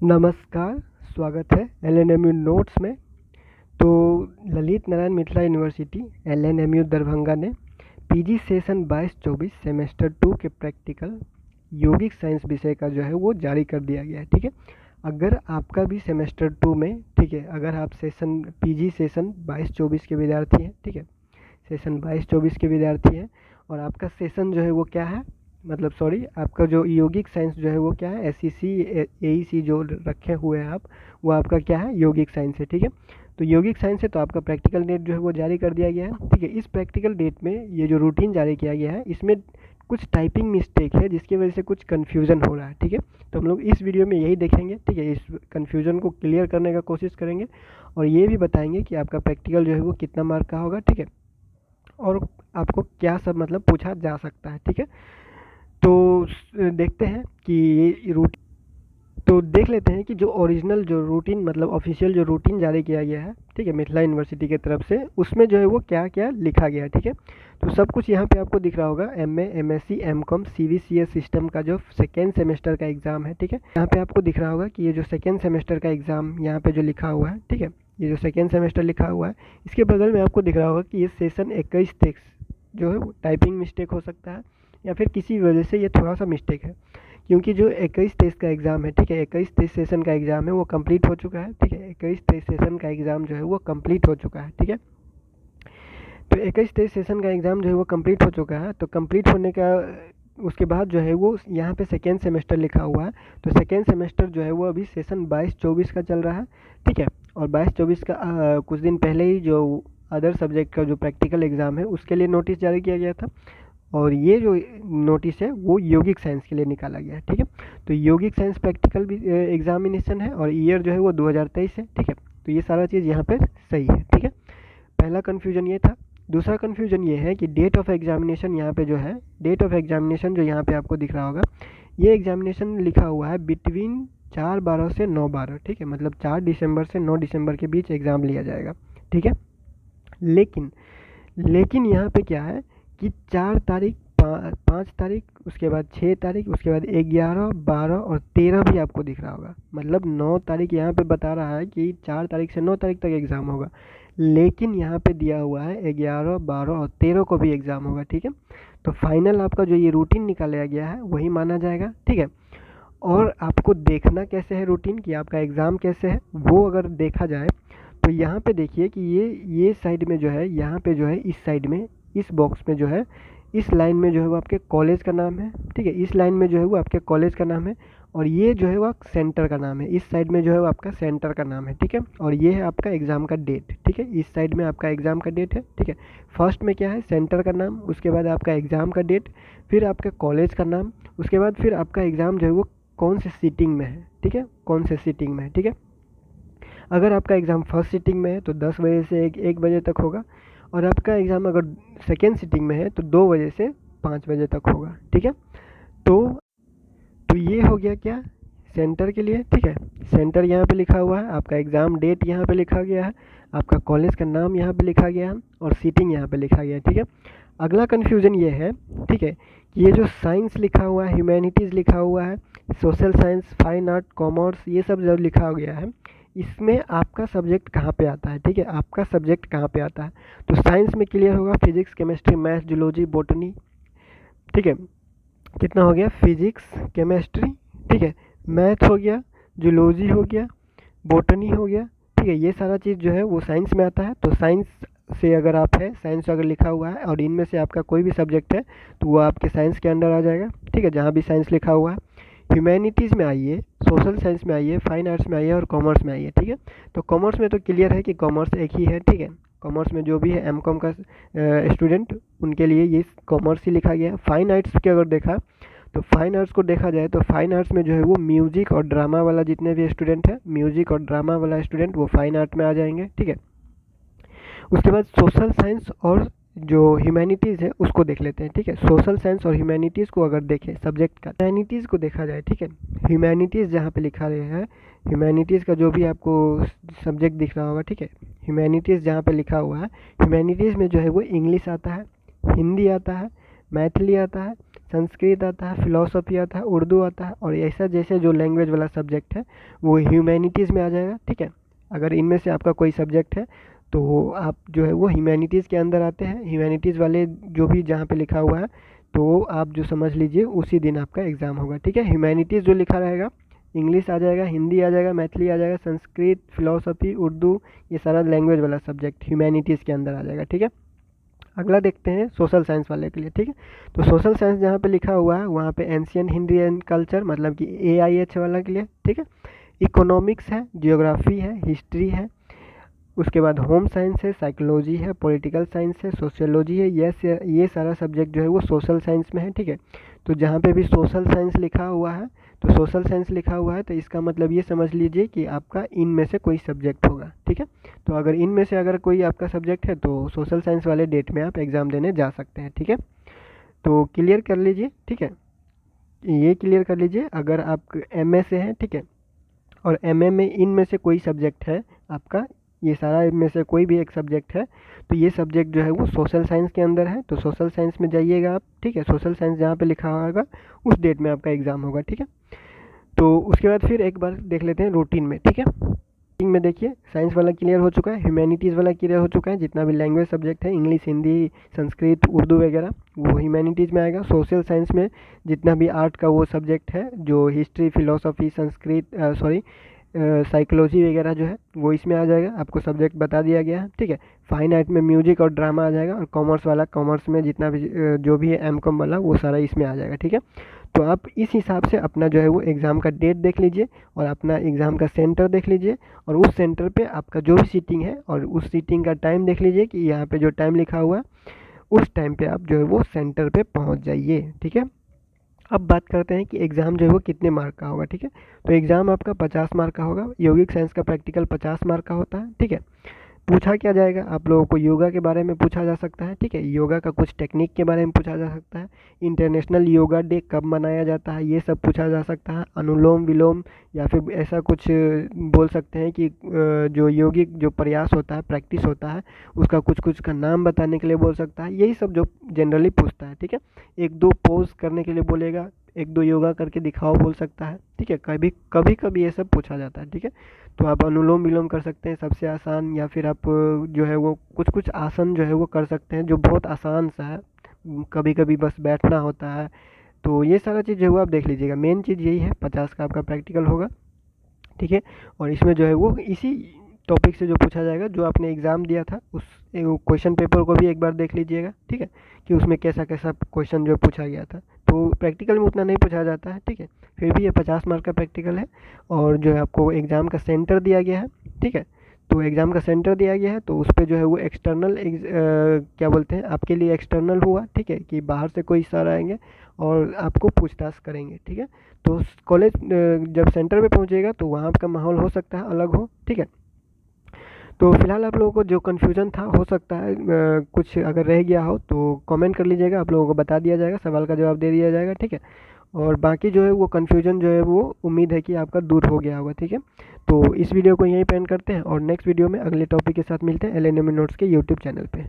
नमस्कार, स्वागत है एलएनएमयू नोट्स में। तो ललित नारायण मिथिला यूनिवर्सिटी एलएनएमयू दरभंगा ने पीजी सेशन 22-24 सेमेस्टर 2 के प्रैक्टिकल यौगिक साइंस विषय का जो है वो जारी कर दिया गया है। ठीक है, अगर आपका भी सेमेस्टर 2 में, ठीक है, अगर आप पीजी सेशन 22-24 के विद्यार्थी हैं, ठीक है, सेशन 22-24 के विद्यार्थी हैं और आपका सेशन जो है वो क्या है, मतलब सॉरी, आपका जो यौगिक साइंस जो है वो क्या है, एसईसी एईसी जो रखे हुए हैं आप, वो आपका क्या है, यौगिक साइंस है। ठीक है, तो यौगिक साइंस है तो आपका प्रैक्टिकल डेट जो है वो जारी कर दिया गया है। ठीक है, इस प्रैक्टिकल डेट में ये जो रूटीन जारी किया गया है इसमें कुछ टाइपिंग मिस्टेक है जिसकी वजह से कुछ कन्फ्यूज़न हो रहा है। ठीक है, तो हम लोग इस वीडियो में यही देखेंगे। ठीक है, इस कन्फ्यूज़न को क्लियर करने का कोशिश करेंगे और ये भी बताएंगे कि आपका प्रैक्टिकल जो है वो कितना मार्क का होगा। ठीक है, और आपको क्या सब मतलब पूछा जा सकता है। ठीक है, तो देखते हैं कि ये रूट तो देख लेते हैं कि जो ओरिजिनल जो रूटीन मतलब ऑफिशियल जो रूटीन जारी किया गया है, ठीक है, मिथिला यूनिवर्सिटी की तरफ से, उसमें जो है वो क्या क्या लिखा गया है। ठीक है, तो सब कुछ यहाँ पे आपको दिख रहा होगा। MA, MSc, MCom, CVCS system का जो सेकेंड सेमेस्टर का एग्ज़ाम है। ठीक है, यहाँ पे आपको दिख रहा होगा कि ये जो सेकेंड सेमेस्टर का एग्ज़ाम यहाँ पे जो लिखा हुआ है, ठीक है, ये जो सेकेंड सेमेस्टर लिखा हुआ है, इसके बगल में आपको दिख रहा होगा कि ये सेशन 21 तेईस जो है वो टाइपिंग मिस्टेक हो सकता है या फिर किसी वजह से ये थोड़ा सा मिस्टेक है, क्योंकि जो 21-23 का एग्ज़ाम है, ठीक है, 21-23 सेशन का एग्ज़ाम है वो कंप्लीट हो चुका है। ठीक है, 21-23 सेशन का एग्ज़ाम जो है वो कंप्लीट हो चुका है। ठीक है, तो 21-23 सेशन का एग्ज़ाम जो है वो कंप्लीट हो चुका है। तो कंप्लीट होने का उसके बाद जो है वो यहाँ पे सेकेंड सेमेस्टर लिखा हुआ है। तो सेकेंड सेमेस्टर जो है वो अभी सेशन 22-24 का चल रहा है। ठीक है, और 22-24 का कुछ दिन पहले ही जो अदर सब्जेक्ट का जो प्रैक्टिकल एग्ज़ाम है उसके लिए नोटिस जारी किया गया था और ये जो नोटिस है वो यौगिक साइंस के लिए निकाला गया है। ठीक है, तो यौगिक साइंस प्रैक्टिकल भी एग्जामिनेशन है और ईयर जो है वो 2023 है। ठीक है, तो ये सारा चीज़ यहाँ पे सही है। ठीक है, पहला कन्फ्यूजन ये था। दूसरा कन्फ्यूजन ये है कि डेट ऑफ एग्जामिनेशन यहाँ पे जो है, डेट ऑफ एग्जामिनेशन जो यहाँ पे आपको दिख रहा होगा, ये एग्जामिनेशन लिखा हुआ है बिटवीन 4/12 से 9/12। ठीक है, मतलब 4 दिसंबर से 9 दिसंबर के बीच एग्ज़ाम लिया जाएगा। ठीक है, लेकिन लेकिन यहाँ पे क्या है कि 4 तारीख, 5 तारीख, उसके बाद 6 तारीख, उसके बाद 11, 12 और 13 भी आपको दिख रहा होगा। मतलब 9 तारीख यहाँ पे बता रहा है कि 4 तारीख से 9 तारीख तक एग्ज़ाम होगा, लेकिन यहाँ पे दिया हुआ है 11, 12 और 13 को भी एग्ज़ाम होगा। ठीक है, तो फाइनल आपका जो ये रूटीन निकाला गया है वही माना जाएगा। ठीक है, और आपको देखना कैसे है रूटीन कि आपका एग्ज़ाम कैसे है, वो अगर देखा जाए तो यहाँ पे देखिए कि ये साइड में जो है, यहाँ पे जो है, इस साइड में, इस बॉक्स में जो है, इस लाइन में जो है वो आपके कॉलेज का नाम है। ठीक है, इस लाइन में जो है वो आपके कॉलेज का नाम है और ये जो है वो सेंटर का नाम है। इस साइड में जो है वो आपका सेंटर का नाम है। ठीक है, और ये है आपका एग्ज़ाम का डेट। ठीक है, इस साइड में आपका एग्ज़ाम का डेट है। ठीक है, फर्स्ट में क्या है, सेंटर का नाम, उसके बाद आपका एग्ज़ाम का डेट, फिर आपका कॉलेज का नाम, उसके बाद फिर आपका एग्ज़ाम जो है वो कौन से सीटिंग में है। ठीक है, कौन से सीटिंग में है। ठीक है, अगर आपका एग्ज़ाम फर्स्ट सीटिंग में है तो 10 बजे से 1 बजे तक होगा और आपका एग्ज़ाम अगर सेकेंड सीटिंग में है तो 2 बजे से 5 बजे तक होगा। ठीक है, तो ये हो गया क्या, सेंटर के लिए। ठीक है, सेंटर यहाँ पे लिखा हुआ है, आपका एग्ज़ाम डेट यहाँ पे लिखा गया है, आपका कॉलेज का नाम यहाँ पे लिखा गया है और सीटिंग यहाँ पे लिखा गया है। ठीक है, अगला कन्फ्यूज़न ये है, ठीक है, कि ये जो साइंस लिखा हुआ है, ह्यूमैनिटीज़ लिखा हुआ है, social science, fine art, commerce, ये सब जो लिखा गया है, इसमें आपका सब्जेक्ट कहाँ पे आता है। ठीक है, आपका सब्जेक्ट कहाँ पे आता है, तो साइंस में क्लियर होगा, physics, chemistry, maths, zoology, botany. ठीक है, कितना हो गया, फिजिक्स, केमिस्ट्री, ठीक है, मैथ हो गया, जूलॉजी हो गया, बॉटनी हो गया। ठीक है, ये सारा चीज़ जो है वो साइंस में आता है। तो साइंस से अगर आप है, साइंस अगर लिखा हुआ है और इनमें से आपका कोई भी सब्जेक्ट है तो वो आपके साइंस के अंडर आ जाएगा। ठीक है, जहाँ भी साइंस लिखा हुआ है। ह्यूमैनिटीज़ में आइए, सोशल साइंस में आइए, फाइन आर्ट्स में आइए और कॉमर्स में आइए। ठीक है, तो कॉमर्स में तो क्लियर है कि कॉमर्स एक ही है। ठीक है, कॉमर्स में जो भी है एमकॉम का स्टूडेंट, उनके लिए ये कॉमर्स ही लिखा गया है। फाइन आर्ट्स के अगर देखा तो फाइन आर्ट्स को देखा जाए तो फाइन आर्ट्स में जो है वो म्यूजिक और ड्रामा वाला जितने भी स्टूडेंट है, म्यूजिक और ड्रामा वाला स्टूडेंट वो फाइन आर्ट में आ जाएंगे। ठीक है, उसके बाद सोशल साइंस और जो ह्यूमैनिटीज़ है उसको देख लेते हैं। ठीक है, सोशल साइंस और ह्यूमैनिटीज़ को अगर देखें सब्जेक्ट का, ह्यूमैनिटीज़ को देखा जाए, ठीक है, ह्यूमैनिटीज़ जहाँ पे लिखा रहे हैं, ह्यूमैनिटीज़ का जो भी आपको सब्जेक्ट दिख रहा होगा, ठीक है, ह्यूमैनिटीज़ जहाँ पे लिखा हुआ है, ह्यूमैनिटीज़ में जो है वो इंग्लिश आता है, हिंदी आता है, मैथिली आता है, संस्कृत आता है, फिलोसफी आता है, उर्दू आता है, और ऐसा जैसे जो लैंग्वेज वाला सब्जेक्ट है वो ह्यूमैनिटीज़ में आ जाएगा। ठीक है, अगर इनमें से आपका कोई सब्जेक्ट है तो आप जो है वो ह्यूमैनिटीज़ के अंदर आते हैं। ह्यूमैनिटीज़ वाले जो भी जहाँ पे लिखा हुआ है तो आप जो समझ लीजिए उसी दिन आपका एग्ज़ाम होगा। ठीक है, ह्यूमैनिटीज़ जो लिखा रहेगा, इंग्लिश आ जाएगा, हिंदी आ जाएगा, मैथिली आ जाएगा, संस्कृत, फिलोसफी, उर्दू, ये सारा लैंग्वेज वाला सब्जेक्ट ह्यूमैनिटीज़ के अंदर आ जाएगा। ठीक है, अगला देखते हैं सोशल साइंस वाले के लिए। ठीक है, तो सोशल साइंस जहाँ पे लिखा हुआ है वहाँ पे एंशियंट हिंदी एंड कल्चर मतलब कि AIH वाला के लिए। ठीक है, इकोनॉमिक्स है, जियोग्राफी है, हिस्ट्री है, उसके बाद होम साइंस है, साइकोलॉजी है, पॉलिटिकल साइंस है, सोशियोलॉजी है। ये सारा सब्जेक्ट जो है वो सोशल साइंस में है। ठीक है, तो जहाँ पे भी सोशल साइंस लिखा हुआ है तो सोशल साइंस लिखा हुआ है तो इसका मतलब ये समझ लीजिए कि आपका इनमें से कोई सब्जेक्ट होगा। ठीक है, तो अगर इनमें से अगर कोई आपका सब्जेक्ट है तो सोशल साइंस वाले डेट में आप एग्ज़ाम देने जा सकते हैं। ठीक है, तो क्लियर कर लीजिए। ठीक है, ये क्लियर कर लीजिए अगर आप MA से हैं। ठीक है, और MA में इनमें से कोई सब्जेक्ट है आपका, ये सारा इनमें से कोई भी एक सब्जेक्ट है तो ये सब्जेक्ट जो है वो सोशल साइंस के अंदर है, तो सोशल साइंस में जाइएगा आप। ठीक है, सोशल साइंस जहाँ पे लिखा होगा उस डेट में आपका एग्ज़ाम होगा। ठीक है, तो उसके बाद फिर एक बार देख लेते हैं रूटीन में। ठीक है, रूटीन में देखिए साइंस वाला क्लियर हो चुका है, ह्यूमैनिटीज़ वाला क्लियर हो चुका है, जितना भी लैंग्वेज सब्जेक्ट है इंग्लिश, हिंदी, संस्कृत, उर्दू वगैरह वो ह्यूमैनिटीज़ में आएगा। सोशल साइंस में जितना भी आर्ट का वो सब्जेक्ट है जो हिस्ट्री, फिलोसफी, संस्कृत साइकोलॉजी वगैरह जो है वो इसमें आ जाएगा, आपको सब्जेक्ट बता दिया गया है। ठीक है, फाइन आर्ट में म्यूजिक और ड्रामा आ जाएगा, और कॉमर्स वाला कॉमर्स में जितना भी जो भी है M.Com वाला वो सारा इसमें आ जाएगा। ठीक है, तो आप इस हिसाब से अपना जो है वो एग्ज़ाम का डेट देख लीजिए और अपना एग्ज़ाम का सेंटर देख लीजिए, और उस सेंटर पे आपका जो भी सीटिंग है और उस सीटिंग का टाइम देख लीजिए कि यहाँ पे जो टाइम लिखा हुआ है उस टाइम पे आप जो है वो सेंटर पे पहुँच जाइए। ठीक है, अब बात करते हैं कि एग्ज़ाम जो है वो कितने मार्क का होगा। ठीक है, तो एग्ज़ाम आपका 50 मार्क का होगा। यौगिक साइंस का प्रैक्टिकल 50 मार्क का होता है। ठीक है, पूछा क्या जाएगा, आप लोगों को योगा के बारे में पूछा जा सकता है। ठीक है, योगा का कुछ टेक्निक के बारे में पूछा जा सकता है, इंटरनेशनल योगा डे कब मनाया जाता है ये सब पूछा जा सकता है, अनुलोम विलोम या फिर ऐसा कुछ बोल सकते हैं कि जो योगिक जो प्रयास होता है, प्रैक्टिस होता है, उसका कुछ कुछ का नाम बताने के लिए बोल सकता है। यही सब जो जनरली पूछता है। ठीक है, एक दो पोज करने के लिए बोलेगा, एक दो योगा करके दिखाओ बोल सकता है। ठीक है, कभी कभी कभी ये सब पूछा जाता है। ठीक है, तो आप अनुलोम विलोम कर सकते हैं सबसे आसान, या फिर आप जो है वो कुछ कुछ आसन जो है वो कर सकते हैं जो बहुत आसान सा है, कभी कभी बस बैठना होता है। तो ये सारा चीज़ जो है वो आप देख लीजिएगा। मेन चीज़ यही है, 50 का आपका प्रैक्टिकल होगा। ठीक है, और इसमें जो है वो इसी टॉपिक से जो पूछा जाएगा जो आपने एग्ज़ाम दिया था उस क्वेश्चन पेपर को भी एक बार देख लीजिएगा। ठीक है, कि उसमें कैसा कैसा क्वेश्चन जो पूछा गया था, तो प्रैक्टिकल में उतना नहीं पूछा जाता है। ठीक है, फिर भी ये 50 मार्क का प्रैक्टिकल है, और जो है आपको एग्ज़ाम का सेंटर दिया गया है। ठीक है, तो एग्ज़ाम का सेंटर दिया गया है तो उस पर जो है वो एक्सटर्नल क्या बोलते हैं आपके लिए एक्सटर्नल हुआ। ठीक है, कि बाहर से कोई सर आएंगे और आपको पूछताछ करेंगे। ठीक है, तो कॉलेज जब सेंटर पे पहुंचेगा तो वहाँ का माहौल हो सकता है अलग हो। ठीक है, तो फिलहाल आप लोगों को जो कन्फ्यूज़न था हो सकता है कुछ अगर रह गया हो तो कमेंट कर लीजिएगा, आप लोगों को बता दिया जाएगा, सवाल का जवाब दे दिया जाएगा। ठीक है, और बाकी जो है वो कन्फ्यूज़न जो है वो उम्मीद है कि आपका दूर हो गया होगा। ठीक है, तो इस वीडियो को यहीं पे एंड करते हैं और नेक्स्ट वीडियो में अगले टॉपिक के साथ मिलते हैं LNME नोट्स के यूट्यूब चैनल पे।